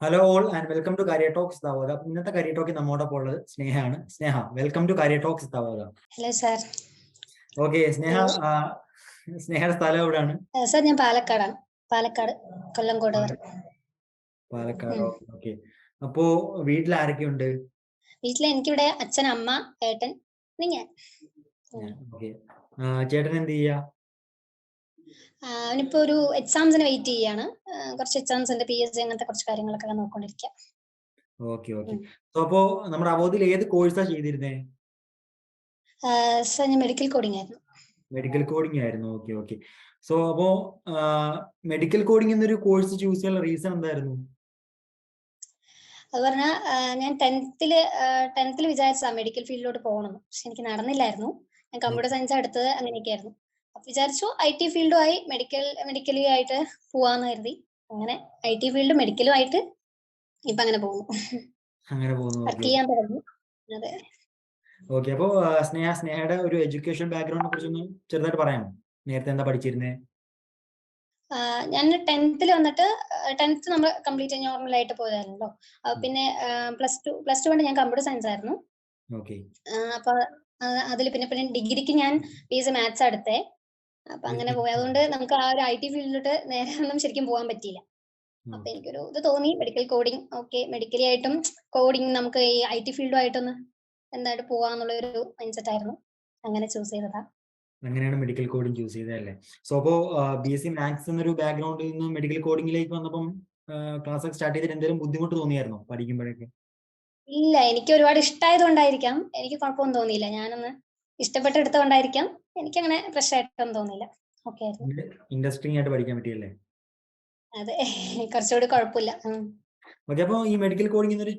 Hello all and welcome to career talks ദാവോദ. ഇന്നത്തെ career ടോക്കിൽ നമ്മോടൊപ്പം ഉള്ളത് സ്നേഹയാണ്. Sneha, welcome to career talks ദാവോദ. Hello sir. ഓക്കെ സ്നേഹ, സ്നേഹയുടെ സ്ഥലം എവിടെയാണ്? സാർ ഞാൻ പാലക്കാടാണ്. പാലക്കാട് കൊല്ലംകോട്. പാലക്കാട്. ഓക്കെ. അപ്പോ വീട്ടിൽ ആരൊക്കെയുണ്ട്? വീട്ടിൽ എനിക്കിവിടെ അച്ഛൻ, അമ്മ, ഏട്ടൻ, ഞാൻ. ഓക്കെ. ചേട്ടൻ എന്ത് ചെയ്യാ? അവനിപ്പോ ഒരു എക്സാംസിന് വെയിറ്റ് ചെയ്യാണ്. കുറച്ച് എക്സാംസ് PSC അങ്ങനത്തെ കുറച്ച് കാര്യങ്ങളൊക്കെ നോക്കിക്കൊണ്ടിരിക്കുക. Okay okay. സോ അപ്പോ നമ്മുടെ അവോധയിൽ ഏത് കോഴ്സാ ചെയ്തിരുന്നേ? സാർ ഞാൻ മെഡിക്കൽ കോഡിംഗ് ആയിരുന്നു. മെഡിക്കൽ കോഡിംഗ് ആയിരുന്നു. Okay okay. സോ അപ്പോ മെഡിക്കൽ കോഡിംഗ് എന്നൊരു കോഴ്സ് ചൂസ് ചെയ്യാനുള്ള റീസൺ എന്തായിരുന്നു? അത് പറഞ്ഞാൽ ഞാൻ ടെൻത്തിൽ വിചാരിച്ചതാ മെഡിക്കൽ ഫീൽഡിലോട്ട് പോകണം, പക്ഷെ എനിക്ക് നടന്നില്ലായിരുന്നു. ഞാൻ കമ്പ്യൂട്ടർ സയൻസ് എടുത്തത്, അങ്ങനെയൊക്കെയായിരുന്നു. അപ്പൊ വിചാരിച്ചു IT ഫീൽഡുമായി മെഡിക്കലി ആയിട്ട് പോവാന്ന് കരുതി. അങ്ങനെ IT ഫീൽഡ് മെഡിക്കലും ആയിട്ട് ഇപ്പൊ അങ്ങനെ പോകുന്നു. വർക്ക് ചെയ്യാൻ തുടങ്ങി. അതെ. ഓക്കെ. അപ്പോ സ്നേഹയുടെ ഒരു എഡ്യൂക്കേഷൻ ബാക്ക്ഗ്രൗണ്ടിനെ കുറിച്ചൊന്ന് ചെറുതായിട്ട് പറയാമോ? നേരത്തെ എന്താ പഠിച്ചിരുന്നേ? ഞാൻ 10th വന്നിട്ട് 10th നമ്മൾ കംപ്ലീറ്റ് നോർമൽ ആയിട്ട് പോയതായിരുന്നല്ലോ. പിന്നെ പ്ലസ് ടു കൊണ്ട് ഞാൻ കമ്പ്യൂട്ടർ സയൻസ് ആയിരുന്നു. അപ്പൊ അതിൽ പിന്നെ ഡിഗ്രിക്ക് ഞാൻ PSC മാത്സ് എടുത്തേ. അപ്പൊ അങ്ങനെ പോയി. അതുകൊണ്ട് നമുക്ക് ആ ഒരു IT ഫീൽഡിലോട്ട് നേരെ ഒന്നും ശരിക്കും പോകാൻ പറ്റിയില്ല. അപ്പൊ എനിക്കൊരു ഇത് തോന്നി, മെഡിക്കൽ കോഡിംഗ് ഓക്കെ, മെഡിക്കലി ആയിട്ടും കോഡിംഗ് നമുക്ക് ഈ IT ഫീൽഡുമായിട്ടൊന്ന് എന്തായിട്ട് പോവാന്നുള്ള ഒരു മൈൻഡ് സെറ്റ് ആയിരുന്നു. അങ്ങനെ ചൂസ് ചെയ്തതാ. അങ്ങനെയാണ് മെഡിക്കൽ കോഡിംഗ് ചൂസ് ചെയ്തതല്ലേ? സോ അപ്പോ BSc മാത്സ് എന്നൊരു ബാക്ക്ഗ്രൗണ്ടിൽ നിന്ന് മെഡിക്കൽ കോഡിംഗിലേക്ക് വന്നപ്പം ക്ലാസ് ഒക്കെ സ്റ്റാർട്ട് ചെയ്തിട്ട് എന്തെങ്കിലും ബുദ്ധിമുട്ട് തോന്നിയായിരുന്നോ പഠിക്കുമ്പോഴൊക്കെ? ഇല്ല, എനിക്ക് ഒരുപാട് ഇഷ്ടമായത് കൊണ്ടായിരിക്കാം എനിക്ക് കുഴപ്പമൊന്നും തോന്നിയില്ല. ഞാനൊന്ന് ഇഷ്ടപ്പെട്ട് എടുത്തോണ്ടായിരിക്കാം എനിക്ക് അങ്ങനെ പ്രശ്നമായിട്ടൊന്നും തോന്നിയില്ല. ഓക്കെ ആയിരുന്നു. ഇൻട്രസ്റ്റിംഗ് ആയിട്ട് പഠിക്കാൻ പറ്റിയല്ലേ? അതെ, കുറച്ചുകൂടി കുഴപ്പമില്ല. ഓക്കെ. അപ്പൊ ഈ മെഡിക്കൽ കോഡിംഗ് എന്നൊരു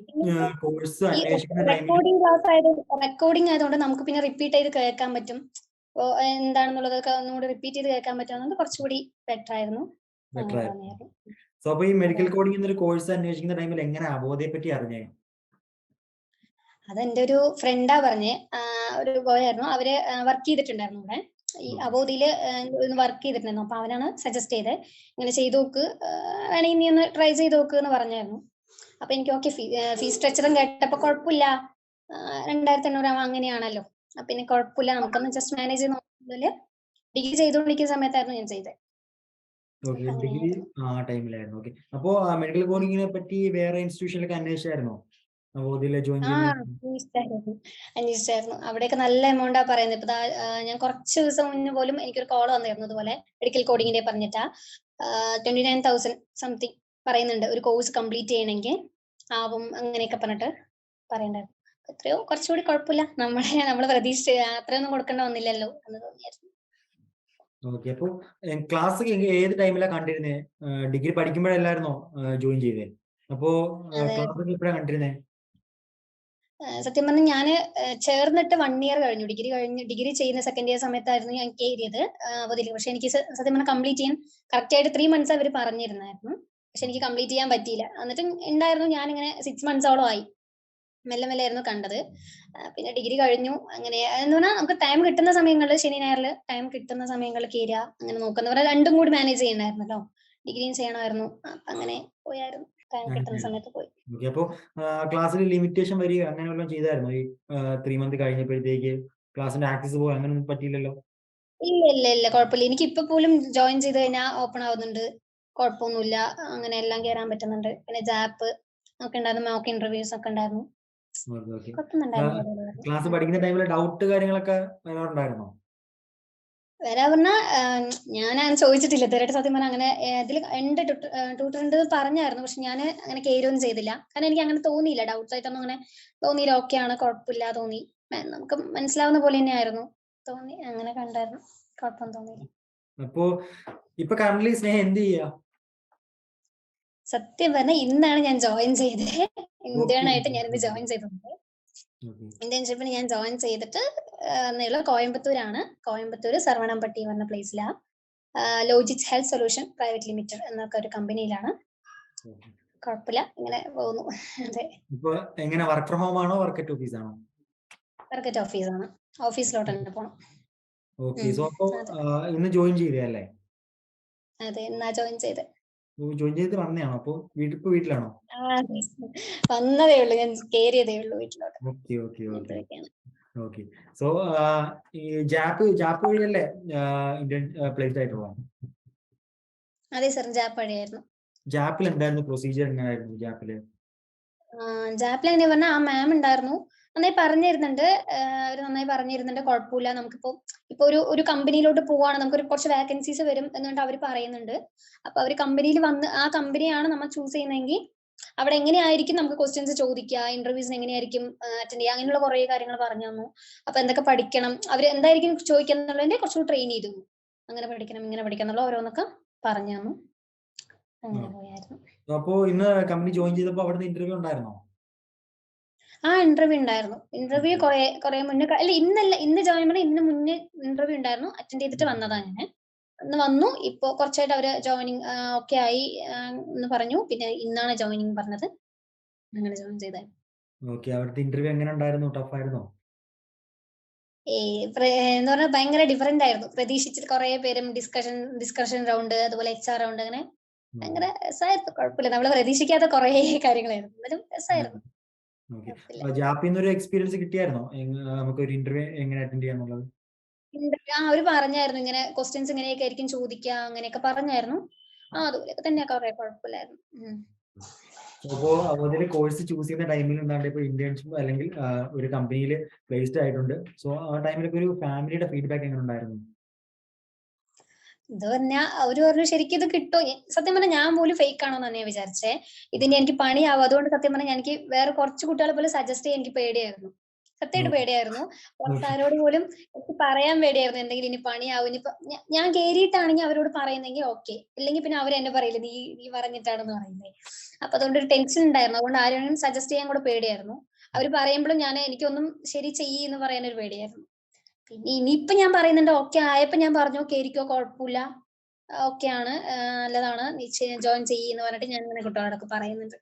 കോഴ്സ് അന്വേഷിക്കുന്ന റെക്കോർഡിംഗ് ആയതുകൊണ്ട് നമുക്ക് പിന്നെ റിപ്പീറ്റ് ചെയ്ത് കേൾക്കാൻ പറ്റും. എന്താണെന്നുള്ളതൊക്കെ ഒന്നുകൂടി റിപ്പീറ്റ് ചെയ്ത് കേൾക്കാൻ പറ്റുന്നത് കുറച്ചുകൂടി ബെറ്റർ ആയിരുന്നു. സോ അപ്പൊ ഈ മെഡിക്കൽ കോഡിംഗ് എന്നൊരു കോഴ്സ് അന്വേഷിക്കുന്ന ടൈമിൽ എങ്ങനെ അവോധയെ പറ്റി അറിഞ്ഞേ? അതെന്റെ ഒരു ഫ്രണ്ടാ പറഞ്ഞേ. ഒരു ബോയ് ആയിരുന്നു. അവര് വർക്ക് ചെയ്തിട്ടുണ്ടായിരുന്നു ഇവിടെ ഈ അവോധയില് വർക്ക് ചെയ്തിട്ടുണ്ടായിരുന്നു. അപ്പൊ അവനാണ് സജസ്റ്റ് ചെയ്തത്, ഇങ്ങനെ ചെയ്ത് നോക്ക്, വേണമെങ്കിൽ നീ ഒന്ന് ട്രൈ ചെയ്ത് നോക്ക് എന്ന് പറഞ്ഞായിരുന്നു. അപ്പൊ എനിക്ക് ഓക്കെ, ഫീസ് സ്ട്രക്ചറും കേട്ടപ്പോ കുഴപ്പമില്ല, 2500 അങ്ങനെയാണല്ലോ. അപ്പൊ പിന്നെ കുഴപ്പമില്ല, നമുക്കൊന്ന് ജസ്റ്റ് മാനേജ് ചെയ്ത് നോക്കുന്നതില് ഡിഗ്രി ചെയ്തുകൊണ്ടിരിക്കുന്ന സമയത്തായിരുന്നു ഞാൻ ചെയ്തത്. ഡിഗ്രി ടൈമിലായിരുന്നു. ഓക്കെ. അപ്പോ മെഡിക്കൽ കോഡിങ്ങിനെ പറ്റി വേറെ ഇൻസ്റ്റിറ്റ്യൂഷനിലൊക്കെ അന്വേഷിച്ചായിരുന്നോ? അന്വേഷിച്ചായിരുന്നു. അവിടെയൊക്കെ നല്ല എമൗണ്ടാ പറയുന്നത്. ഇപ്പൊ ഞാൻ കുറച്ച് ദിവസം മുന്നേ പോലും എനിക്കൊരു കോൾ വന്നിരുന്നു ഇതുപോലെ മെഡിക്കൽ കോഡിങ്ങിന്റെ പറഞ്ഞിട്ടാ. 29,000 സംതിങ് പറയുന്നുണ്ട് ഒരു കോഴ്സ് കംപ്ലീറ്റ് ചെയ്യണമെങ്കിൽ ആവും, അങ്ങനെയൊക്കെ പറഞ്ഞിട്ട് പറയണ്ടായിരുന്നു. എത്രയോ കുറച്ചുകൂടി കുഴപ്പമില്ല, നമ്മള് പ്രതീക്ഷിച്ച അത്രയൊന്നും കൊടുക്കേണ്ട വന്നില്ലല്ലോ എന്ന് തോന്നിയായിരുന്നു. ഓക്കെ. അപ്പൊ ക്ലാസ് ഏത് ടൈമിലാ കണ്ടിരുന്നേ? ഡിഗ്രി പഠിക്കുമ്പോഴല്ലായിരുന്നോ ജോയിൻ ചെയ്തേ? അപ്പോ ക്ലാസ് എപ്പോഴാ കണ്ടിരുന്നേ? സത്യം പറഞ്ഞാൽ ഞാന് ചേർന്നിട്ട് 1 ഇയർ കഴിഞ്ഞു. ഡിഗ്രി ചെയ്യുന്ന സെക്കൻഡ് ഇയർ സമയത്തായിരുന്നു ഞാൻ കയറിയത് അവധിയിൽ. പക്ഷെ എനിക്ക് സത്യം പറഞ്ഞാൽ കംപ്ലീറ്റ് ചെയ്യാൻ കറക്റ്റ് ആയിട്ട് 3 മന്ത്സ് അവർ പറഞ്ഞിരുന്നായിരുന്നു. പക്ഷെ എനിക്ക് കംപ്ലീറ്റ് ചെയ്യാൻ പറ്റിയില്ല. എന്നിട്ടും ഉണ്ടായിരുന്നു, ഞാനിങ്ങനെ 6 മന്ത്സോളം ആയി. മെല്ലെ മെല്ലെ ആയിരുന്നു കണ്ടത്. പിന്നെ ഡിഗ്രി കഴിഞ്ഞു. അങ്ങനെ എന്ന് പറഞ്ഞാൽ നമുക്ക് ടൈം കിട്ടുന്ന സമയങ്ങളിൽ, ശനി ഞായറിൽ ടൈം കിട്ടുന്ന സമയങ്ങളിൽ കയറുക, അങ്ങനെ നോക്കുന്ന പറഞ്ഞാൽ രണ്ടും കൂടി മാനേജ് ചെയ്യണമായിരുന്നല്ലോ. ഡിഗ്രിയും ചെയ്യണമായിരുന്നു. അങ്ങനെ പോയായിരുന്നു, ടൈം കിട്ടുന്ന സമയത്ത് പോയി. അപ്പൊ ക്ലാസ്സിൽ ലിമിറ്റേഷൻ വരിക അങ്ങനെ വല്ലതും ചെയ്തായിരുന്നോ? ഈ 3 മന്ത് കഴിഞ്ഞപ്പോഴത്തേക്ക് ക്ലാസ്സിന്റെ ആക്സസ് പോകാൻ അങ്ങനെയൊന്നും പറ്റിയില്ലല്ലോ? ഇല്ല, കുഴപ്പമില്ല. എനിക്ക് ഇപ്പൊ പോലും ജോയിൻ ചെയ്ത് കഴിഞ്ഞാൽ ഓപ്പൺ ആവുന്നുണ്ട്, കുഴപ്പമൊന്നുമില്ല. അങ്ങനെ എല്ലാം കയറാൻ പറ്റുന്നുണ്ട്. പിന്നെ ജാപ്പ് ഒക്കെ ഉണ്ടായിരുന്നു, മോക്ക് ഇന്റർവ്യൂസ് ഒക്കെ ഉണ്ടായിരുന്നു. ക്ലാസ് പഠിക്കുന്ന ടൈമിൽ ഡൗട്ട് കാര്യങ്ങളൊക്കെ വരാറുണ്ടായിരുന്നോ? വരാ പറഞ്ഞാ ഞാൻ ചോദിച്ചിട്ടില്ല ഇതുവരെയായിട്ട്. സത്യം പറഞ്ഞാൽ അങ്ങനെ ഇതിൽ ഉണ്ട്, ട്യൂട്ടർ ഉണ്ട് പറഞ്ഞായിരുന്നു. പക്ഷെ ഞാൻ അങ്ങനെ കയറുകയൊന്നും ചെയ്തില്ല. കാരണം എനിക്ക് അങ്ങനെ തോന്നിയില്ല, ഡൗട്ട്സ് ആയിട്ടൊന്നും അങ്ങനെ തോന്നിയില്ല. ഓക്കെ ആണ്, കുഴപ്പമില്ല തോന്നി. നമുക്ക് മനസ്സിലാവുന്ന പോലെ തന്നെയായിരുന്നു തോന്നി. അങ്ങനെ കണ്ടായിരുന്നു, കുഴപ്പം തോന്നിയില്ല. അപ്പോ ഇപ്പൊ കറന്റ്ലി സ്നേഹ എന്ത് ചെയ്യാ? സത്യം പറഞ്ഞാൽ ഇന്നാണ് ഞാൻ ജോയിൻ ചെയ്തത്. ഇന്റേൺ ആയിട്ട് ഞാൻ ഇന്ന് ജോയിൻ ചെയ്തിട്ടുണ്ട്. ഇന്റേൺഷിപ്പിന് ഞാൻ ജോയിൻ ചെയ്തിട്ട് കോയമ്പത്തൂരാണ്. കോയമ്പത്തൂർ സർവണംപട്ടി പറഞ്ഞ പ്ലേസിലാ. Logics health solution private limited എന്നൊക്കെ ഒരു കമ്പനിയിലാണ്. കുഴപ്പമില്ല, ഇങ്ങനെ പോകുന്നു. അതെ. എങ്ങനെ വർക്ക് ഫ്രം ഹോം ആണോ വർക്ക് അറ്റ് ഓഫീസ് ആണോ? വർക്ക് അറ്റ് ഓഫീസ് ആണ്. ഓഫീസിലോട്ട് തന്നെ പോണം. ഓക്കെ. സോ അപ്പോ ഇന്ന് ജോയിൻ ചെയ്തല്ലേ? അതെ, ഇന്നാ ജോയിൻ ചെയ്തത്. ജോയിൻ ചെയ്ത് വന്നതാണോ? അപ്പൊ വീട്ടിലാണോ? വന്നതേ ഉള്ളൂ, ഞാൻ കേറിയതേ ഉള്ളൂ വീട്ടിലോട്ട്. ഓക്കെ ഓക്കെ ഓക്കെ അത്രയൊക്കെയാണ്. ഓക്കെ. സോ ഈ ജാപ്പ് വഴിയല്ലേ ഇന്ത്യൻ പ്ലേസ്ഡ് ആയിട്ടുള്ളത്? അതെ സർ, ജാപ്പ് വഴിയായിരുന്നു. ജാപ്പിൽ എന്തായിരുന്നു പ്രൊസീജിയർ? എങ്ങനെയായിരുന്നു ജാപ്പില്? ജാപ്പിൽ എങ്ങനെ പറഞ്ഞാൽ ആ മാം ഉണ്ടായിരുന്നു, നന്നായി പറഞ്ഞിരുന്നുണ്ട്. അവര് നന്നായി പറഞ്ഞിരുന്നുണ്ട്, കുഴപ്പമില്ല. നമുക്കിപ്പോ ഒരു കമ്പനിയിലോട്ട് പോവാണ്, നമുക്കൊരു കുറച്ച് വേക്കൻസീസ് വരും എന്നുകൊണ്ട് അവർ പറയുന്നുണ്ട്. അപ്പൊ അവര് കമ്പനിയിൽ വന്ന് ആ കമ്പനിയാണ് നമ്മൾ ചൂസ് ചെയ്യുന്നതെങ്കിൽ അവിടെ എങ്ങനെയായിരിക്കും നമുക്ക് ക്വസ്റ്റ്യൻസ് ചോദിക്കുക, ഇന്റർവ്യൂസിന് എങ്ങനെയായിരിക്കും അറ്റൻഡ് ചെയ്യുക, അങ്ങനെയുള്ള കുറെ കാര്യങ്ങൾ പറഞ്ഞു തന്നു. അപ്പൊ എന്തൊക്കെ പഠിക്കണം, അവർ എന്തായിരിക്കും ചോദിക്കുക എന്നുള്ളതിന്റെ കുറച്ചുകൂടി ട്രെയിൻ ചെയ്തു. അങ്ങനെ പഠിക്കണം, ഇങ്ങനെ പഠിക്കണം എന്നുള്ള ഓരോന്നൊക്കെ പറഞ്ഞു തന്നു. അങ്ങനെ പോയായിരുന്നു. അപ്പോ ഇന്ന് കമ്പനി ജോയിൻ ചെയ്തപ്പോ അവിടുന്ന് ഇന്റർവ്യൂ ഉണ്ടായിരുന്നോ? ഇന്റർവ്യൂ ഉണ്ടായിരുന്നു. ഇന്റർവ്യൂ കുറെ മുന്നേ, അല്ല ഇന്ന് ജോയിൻ ചെയ്യണ ഇന്ന് മുന്നേ ഇന്റർവ്യൂ ഉണ്ടായിരുന്നു. അറ്റൻഡ് ചെയ്തിട്ട് വന്നതാ ഞാൻ. ഇന്ന് വന്നു. ഇപ്പൊ കുറച്ചായിട്ട് അവര് ജോയിനിങ് ഒക്കെ ആയി എന്ന് പറഞ്ഞു. പിന്നെ ഇന്നാണ് ജോയിനിങ് പറഞ്ഞത്. അങ്ങനെ ജോയിൻ ചെയ്തത്. ഓക്കെ. അവിടുത്തെ ഇന്റർവ്യൂ എങ്ങനെ ഉണ്ടായിരുന്നു? ടഫ് ആയിരുന്നോ? എന്ന് പറഞ്ഞാൽ ഭയങ്കര ഡിഫറെന്റ് ആയിരുന്നു. പ്രതീക്ഷിച്ചിട്ട് കുറെ പേരും ഡിസ്കഷൻ റൗണ്ട്, അതുപോലെ HR റൗണ്ട്, അങ്ങനെ ഭയങ്കര രസമായിരുന്നു. കുഴപ്പമില്ല, നമ്മള് പ്രതീക്ഷിക്കാത്ത കുറെ കാര്യങ്ങളായിരുന്നു. എന്നാലും രസമായിരുന്നു. ജാപ്പിൽ നിന്നൊരു എക്സ്പീരിയൻസ് കിട്ടിയായിരുന്നോ നമുക്ക് ഒരു ഇന്റർവ്യൂ എങ്ങനെ അറ്റൻഡ് ചെയ്യാന്നുള്ളത്? അവര് പറഞ്ഞായിരുന്നു ഇങ്ങനെ ക്വസ്റ്റ്യൻസ് ഇങ്ങനെയൊക്കെ ആയിരിക്കും ചോദിക്കുക, അങ്ങനെയൊക്കെ പറഞ്ഞായിരുന്നു. അതുപോലെയൊക്കെ തന്നെ, കുറെ കുഴപ്പമില്ലായിരുന്നു. അപ്പോ അതില് കോഴ്സ് ചൂസ് ചെയ്യുന്ന ടൈമിൽ എന്താണ്ട് ഇപ്പൊ ഇന്റേൺഷിപ്പ് അല്ലെങ്കിൽ ഒരു കമ്പനിയിൽ പ്ലേസ്ഡ് ആയിട്ടുണ്ട്. സോ ആ ടൈമിലൊക്കെ ഒരു ഫാമിലിയുടെ ഫീഡ്ബാക്ക് എങ്ങനെ ഉണ്ടായിരുന്നു? ഇത് പറഞ്ഞാൽ അവര് പറഞ്ഞു ശരിക്കും ഇത് കിട്ടോ. സത്യം പറഞ്ഞാൽ ഞാൻ പോലും ഫേക്ക് ആണോന്ന് തന്നെ വിചാരിച്ചേ. ഇതിന് എനിക്ക് പണിയാവും. അതുകൊണ്ട് സത്യം പറഞ്ഞാൽ എനിക്ക് വേറെ കുറച്ച് കുട്ടികളെ പോലും സജസ്റ്റ് ചെയ്യാൻ എനിക്ക് പേടിയായിരുന്നു. സത്യമായിട്ട് പേടിയായിരുന്നു. പുറത്താരോട് പോലും എനിക്ക് പറയാൻ പേടിയായിരുന്നു, എന്തെങ്കിലും ഇനി പണിയാവും. ഇനിയിപ്പോ ഞാൻ കേറിയിട്ടാണെങ്കിൽ അവരോട് പറയുന്നെങ്കിൽ ഓക്കെ, ഇല്ലെങ്കിൽ പിന്നെ അവർ എന്നെ പറയില്ല നീ പറഞ്ഞിട്ടാണെന്ന് പറയുന്നത്. അപ്പൊ അതുകൊണ്ട് ഒരു ടെൻഷൻ ഉണ്ടായിരുന്നു. അതുകൊണ്ട് ആരെയും സജസ്റ്റ് ചെയ്യാൻ കൂടെ പേടിയായിരുന്നു. അവർ പറയുമ്പോഴും എനിക്കൊന്നും ശരി എന്ന് പറയാനൊരു പേടിയായിരുന്നു. പിന്നെ ഇനിയിപ്പോ ഞാൻ പറയുന്നുണ്ട്, ഓക്കെ ആയപ്പോ ഞാൻ പറഞ്ഞു കേറിക്കോ, കുഴപ്പമില്ല, ഓക്കെ ആണ്, നല്ലതാണ്, നീ ജോയിൻ എന്ന് പറഞ്ഞിട്ട് ഞാൻ ഇങ്ങനെ കുട്ടികളോടൊക്കെ പറയുന്നുണ്ട്.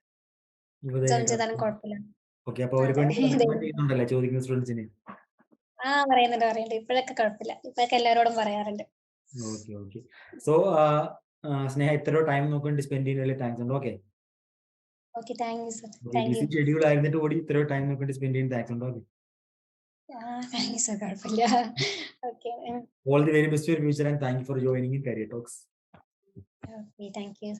ജോയിൻ ചെയ്താലും കുഴപ്പമില്ല. ചോദിക്കുന്ന സ്റ്റുഡൻസിന് പറയുന്നുണ്ട്. ഇപ്പോഴൊക്കെ കുഴപ്പമില്ല, ഇപ്പോഴൊക്കെ എല്ലാവരോടും പറയാറുണ്ട്. സോ സ്നേഹ ഇത്ര ടൈം നോക്കി സ്പെൻഡ് ചെയ്യുന്നതിൽ താങ്ക്സ് ഉണ്ട്. Okay, thank you sir. Busy schedule ആയിരുന്നിട്ട് കൂടി ഇത്ര ടൈം നോക്കി സ്പെൻഡ് ചെയ്യുന്ന താങ്ക്സ് ഉണ്ട്. താങ്ക് യു സർ, കുഴപ്പമില്ല. All the very best for your future and thank you for joining in Career Talks. Thank you.